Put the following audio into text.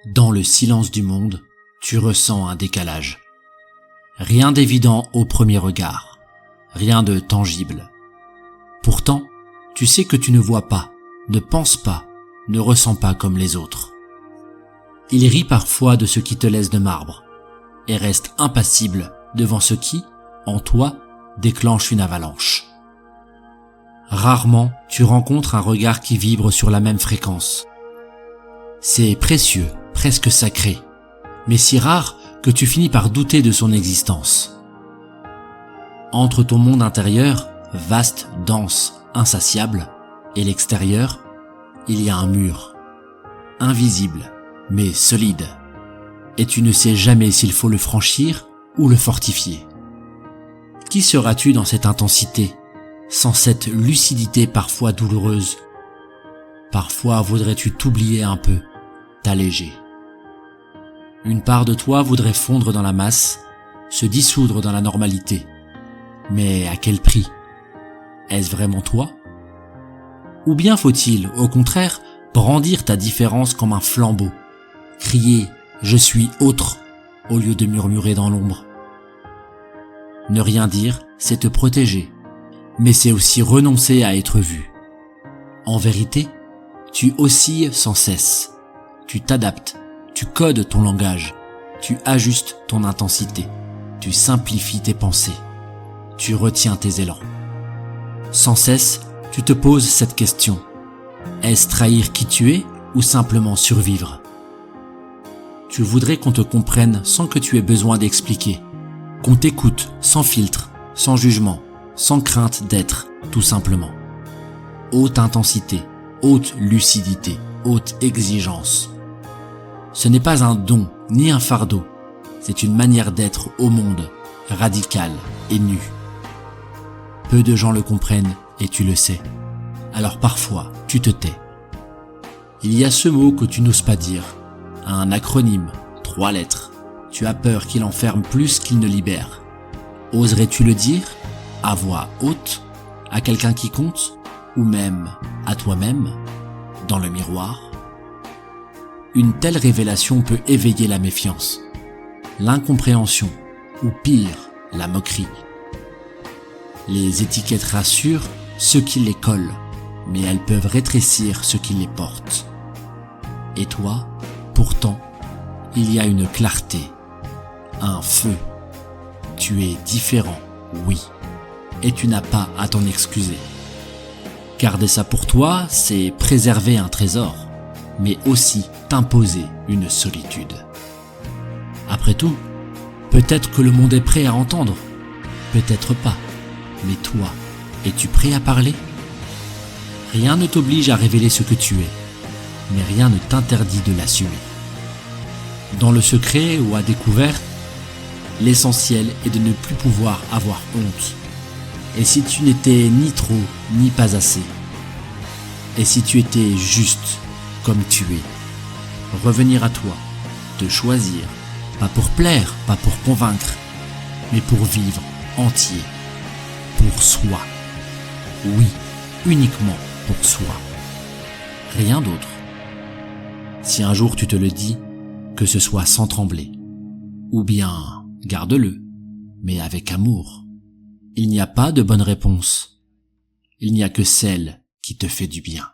Dans le silence du monde, tu ressens un décalage. Rien d'évident au premier regard, rien de tangible. Pourtant, tu sais que tu ne vois pas, ne penses pas, ne ressens pas comme les autres. Il rit parfois de ce qui te laisse de marbre et reste impassible devant ce qui, en toi, déclenche une avalanche. Rarement, tu rencontres un regard qui vibre sur la même fréquence. C'est précieux, presque sacré, mais si rare que tu finis par douter de son existence. Entre ton monde intérieur, vaste, dense, insatiable, et l'extérieur, il y a un mur, invisible, mais solide, et tu ne sais jamais s'il faut le franchir ou le fortifier. Qui seras-tu dans cette intensité, sans cette lucidité parfois douloureuse? Parfois voudrais-tu t'oublier un peu, t'alléger. Une part de toi voudrait fondre dans la masse, se dissoudre dans la normalité. Mais à quel prix? Est-ce vraiment toi? Ou bien faut-il, au contraire, brandir ta différence comme un flambeau, crier « je suis autre » au lieu de murmurer dans l'ombre? Ne rien dire, c'est te protéger, mais c'est aussi renoncer à être vu. En vérité, tu oscilles sans cesse, tu t'adaptes, tu codes ton langage, tu ajustes ton intensité, tu simplifies tes pensées, tu retiens tes élans. Sans cesse, tu te poses cette question. Est-ce trahir qui tu es ou simplement survivre? Tu voudrais qu'on te comprenne sans que tu aies besoin d'expliquer, qu'on t'écoute sans filtre, sans jugement, sans crainte d'être, tout simplement. Haute intensité, haute lucidité, haute exigence. Ce n'est pas un don, ni un fardeau, c'est une manière d'être au monde, radicale et nue. Peu de gens le comprennent et tu le sais. Alors parfois, tu te tais. Il y a ce mot que tu n'oses pas dire, un acronyme, 3 lettres. Tu as peur qu'il enferme plus qu'il ne libère. Oserais-tu le dire, à voix haute, à quelqu'un qui compte, ou même à toi-même, dans le miroir? Une telle révélation peut éveiller la méfiance, l'incompréhension, ou pire, la moquerie. Les étiquettes rassurent ceux qui les collent, mais elles peuvent rétrécir ceux qui les portent. Et toi, pourtant, il y a une clarté, un feu. Tu es différent, oui, et tu n'as pas à t'en excuser. Garder ça pour toi, c'est préserver un trésor, mais aussi t'imposer une solitude. Après tout, peut-être que le monde est prêt à entendre, peut-être pas, mais toi, es-tu prêt à parler? Rien ne t'oblige à révéler ce que tu es, mais rien ne t'interdit de l'assumer. Dans le secret ou à découvert, l'essentiel est de ne plus pouvoir avoir honte. Et si tu n'étais ni trop, ni pas assez? Et si tu étais juste comme tu es? Revenir à toi, te choisir, pas pour plaire, pas pour convaincre, mais pour vivre entier, pour soi. Oui, uniquement pour soi. Rien d'autre. Si un jour tu te le dis, que ce soit sans trembler, ou bien garde-le, mais avec amour. Il n'y a pas de bonne réponse. Il n'y a que celle qui te fait du bien.